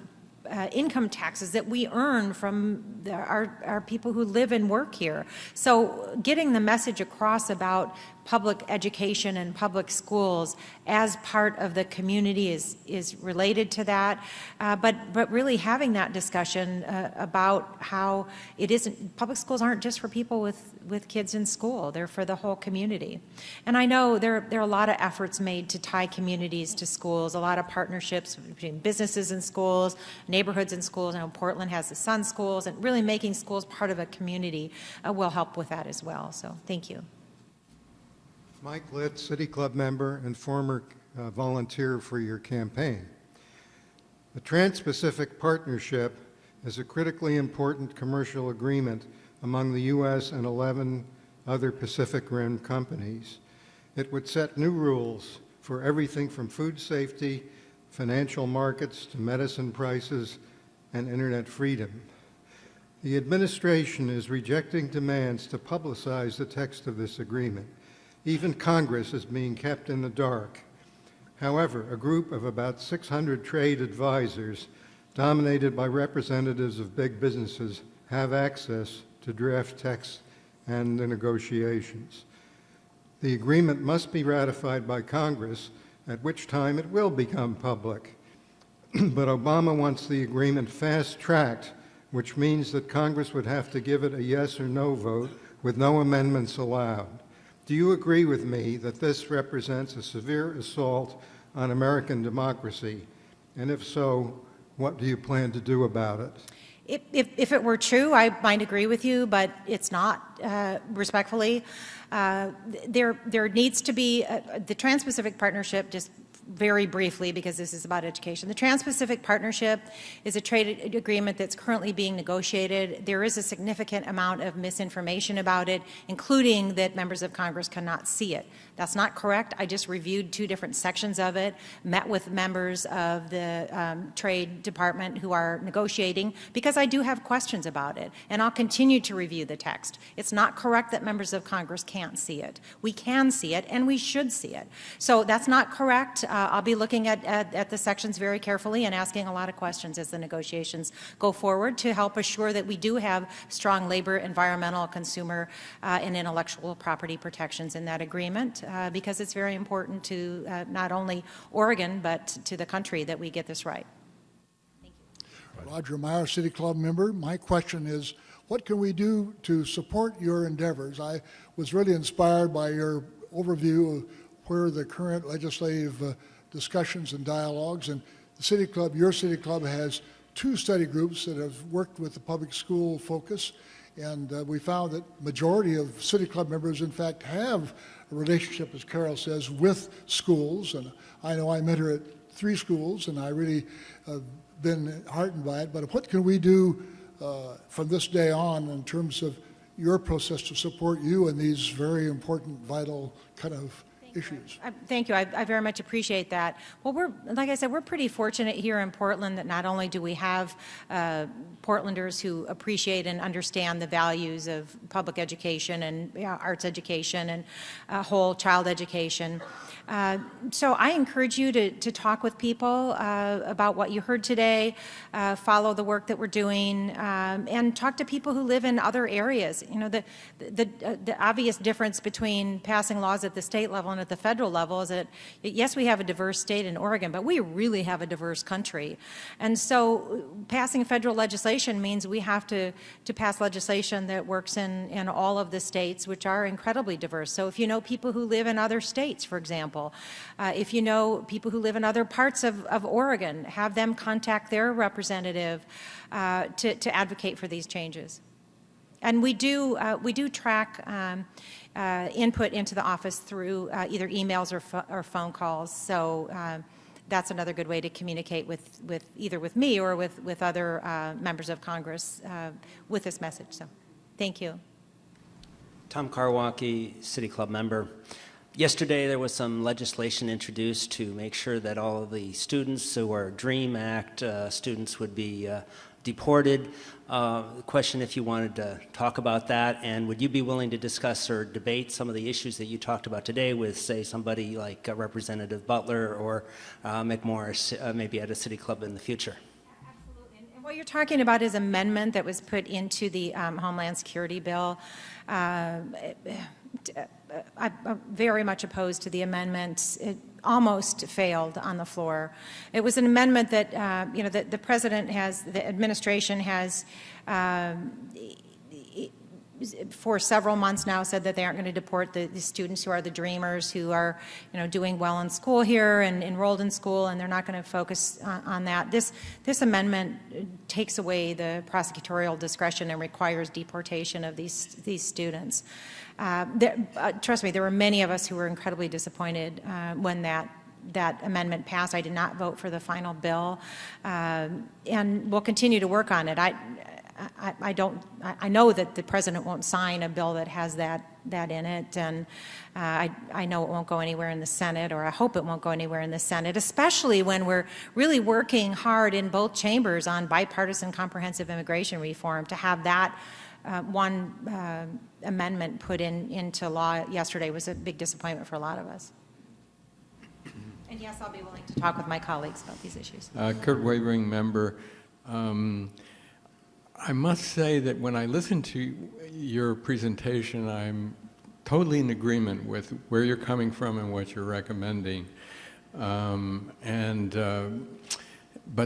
income taxes that we earn from our people who live and work here. So getting the message across about public education and public schools as part of the community is related to that, but really having that discussion about how it isn't, public schools aren't just for people with kids in school, they're for the whole community. And I know there are a lot of efforts made to tie communities to schools, a lot of partnerships between businesses and schools, neighborhoods and schools. I know Portland has the Sun Schools, and really making schools part of a community will help with that as well. So thank you. Mike Litt, City Club member and former volunteer for your campaign. The Trans-Pacific Partnership is a critically important commercial agreement among the U.S. and 11 other Pacific Rim companies. It would set new rules for everything from food safety, financial markets, to medicine prices, and internet freedom. The administration is rejecting demands to publicize the text of this agreement. Even Congress is being kept in the dark. However, a group of about 600 trade advisors, dominated by representatives of big businesses, have access to draft text and the negotiations. The agreement must be ratified by Congress, at which time it will become public. But Obama wants the agreement fast-tracked, which means that Congress would have to give it a yes or no vote with no amendments allowed. Do you agree with me that this represents a severe assault on American democracy? And if so, what do you plan to do about it? If it were true, I might agree with you, but it's not, respectfully. There needs to be, the Trans-Pacific Partnership, just very briefly, because this is about education. The Trans-Pacific Partnership is a trade agreement that's currently being negotiated. There is a significant amount of misinformation about it, including that members of Congress cannot see it. That's not correct. I just reviewed 2 different sections of it, met with members of the Trade Department who are negotiating, because I do have questions about it, and I'll continue to review the text. It's not correct that members of Congress can't see it. We can see it, and we should see it. So that's not correct. I'll be looking at the sections very carefully and asking a lot of questions as the negotiations go forward to help assure that we do have strong labor, environmental, consumer, and intellectual property protections in that agreement, because it's very important to not only Oregon, but to the country that we get this right. Thank you. Roger Meyer, City Club member. My question is, what can we do to support your endeavors? I was really inspired by your overview of where the current legislative discussions and dialogues, and the City Club, your City Club, has 2 study groups that have worked with the public school focus, and we found that majority of City Club members, in fact, have a relationship, as Carol says, with schools, and I know I met her at 3 schools, and I really been heartened by it. But what can we do from this day on in terms of your process to support you in these very important, vital kind of issues? Thank you. I very much appreciate that. Well, like I said, we're pretty fortunate here in Portland that not only do we have Portlanders who appreciate and understand the values of public education and arts education and whole child education. So I encourage you to talk with people about what you heard today, follow the work that we're doing, and talk to people who live in other areas. You know, the obvious difference between passing laws at the state level and at the federal level is that, yes, we have a diverse state in Oregon, but we really have a diverse country. And so passing federal legislation means we have to pass legislation that works in all of the states, which are incredibly diverse. So if you know people who live in other states, for example, if you know people who live in other parts of Oregon, have them contact their representative to advocate for these changes. And we do track input into the office through either emails or phone calls. So that's another good way to communicate with either with me or with other members of Congress with this message. So thank you. Tom Karwacki, City Club member. Yesterday there was some legislation introduced to make sure that all of the students who are DREAM Act students would be deported. The question if you wanted to talk about that, and would you be willing to discuss or debate some of the issues that you talked about today with, say, somebody like Representative Butler or McMorris, maybe at a City Club in the future? Absolutely. And what you're talking about is an amendment that was put into the Homeland Security bill. I'm very much opposed to the amendment. It almost failed on the floor. It was an amendment that, that the president has, the administration has, for several months now said that they aren't going to deport the students who are the dreamers, who are, doing well in school here and enrolled in school, and they're not going to focus on that. This amendment takes away the prosecutorial discretion and requires deportation of these students. Trust me, there were many of us who were incredibly disappointed when that amendment passed. I did not vote for the final bill, and we'll continue to work on it. I know that the president won't sign a bill that has that in it, and I know it won't go anywhere in the Senate, or I hope it won't go anywhere in the Senate, especially when we're really working hard in both chambers on bipartisan comprehensive immigration reform. To have that one amendment put into law yesterday was a big disappointment for a lot of us. And yes, I'll be willing to talk with my colleagues about these issues. Kurt Wavering, member. I must say that when I listen to your presentation, I'm totally in agreement with where you're coming from and what you're recommending. But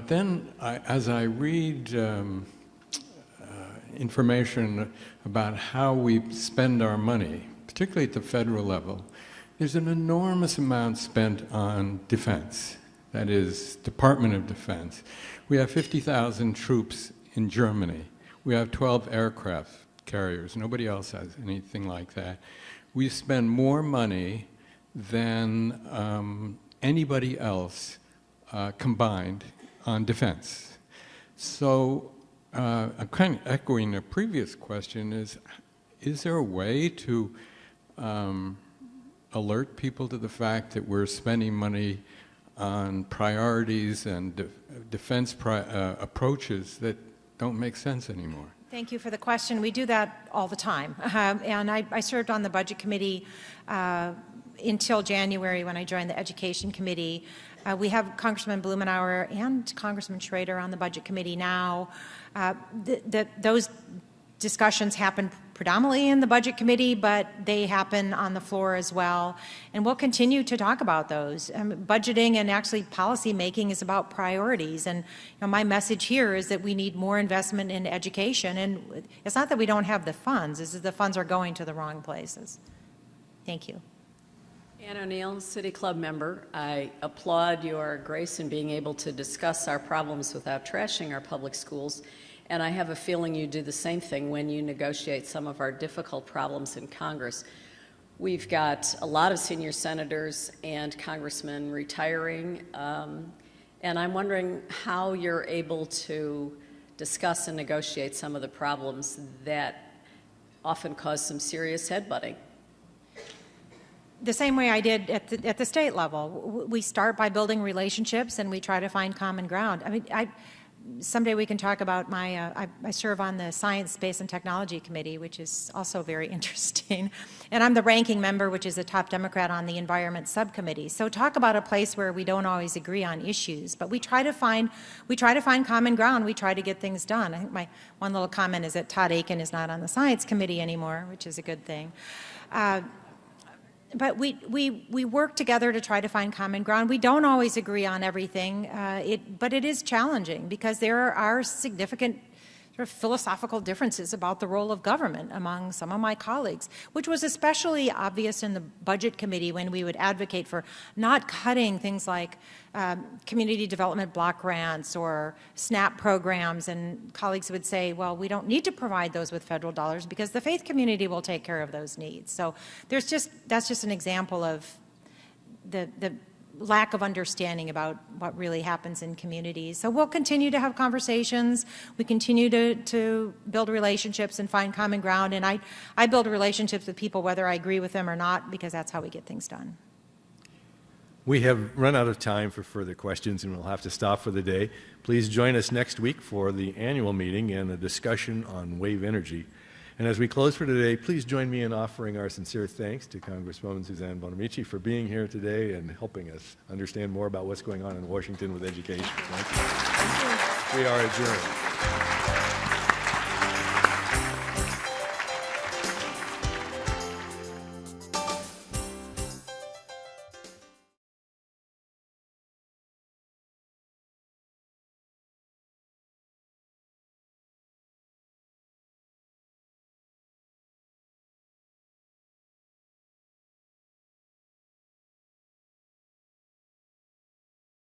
then, as I read information about how we spend our money, particularly at the federal level, there's an enormous amount spent on defense. That is, Department of Defense. We have 50,000 troops in Germany. We have 12 aircraft carriers. Nobody else has anything like that. We spend more money than anybody else combined on defense. So I'm kind of echoing a previous question, is there a way to alert people to the fact that we're spending money on priorities and defense approaches that don't make sense anymore? Thank you for the question. We do that all the time. And I served on the Budget Committee until January when I joined the Education Committee. We have Congressman Blumenauer and Congressman Schrader on the Budget Committee now. Those discussions happen predominantly in the Budget Committee, but they happen on the floor as well. And we'll continue to talk about those. Budgeting and actually policy making is about priorities. And my message here is that we need more investment in education. And it's not that we don't have the funds, it's that the funds are going to the wrong places. Thank you. Ann O'Neill, City Club member. I applaud your grace in being able to discuss our problems without trashing our public schools. And I have a feeling you do the same thing when you negotiate some of our difficult problems in Congress. We've got a lot of senior senators and congressmen retiring, and I'm wondering how you're able to discuss and negotiate some of the problems that often cause some serious headbutting. The same way I did at the state level. We start by building relationships and we try to find common ground. I mean, someday we can talk about I serve on the Science, Space, and Technology Committee, which is also very interesting. And I'm the ranking member, which is a top Democrat on the Environment Subcommittee. So talk about a place where we don't always agree on issues, but we try to find common ground. We try to get things done. I think my one little comment is that Todd Aiken is not on the Science Committee anymore, which is a good thing. But we work together to try to find common ground. We don't always agree on everything, but it is challenging because there are significant sort of philosophical differences about the role of government among some of my colleagues, which was especially obvious in the Budget Committee when we would advocate for not cutting things like community development block grants or SNAP programs, and colleagues would say, well, we don't need to provide those with federal dollars because the faith community will take care of those needs. So that's just an example of the lack of understanding about what really happens in communities. So we'll continue to have conversations. We continue to build relationships and find common ground. And I build relationships with people whether I agree with them or not, because that's how we get things done. We have run out of time for further questions, and we'll have to stop for the day. Please join us next week for the annual meeting and a discussion on wave energy. And as we close for today, please join me in offering our sincere thanks to Congresswoman Suzanne Bonamici for being here today and helping us understand more about what's going on in Washington with education. Thank you. We are adjourned.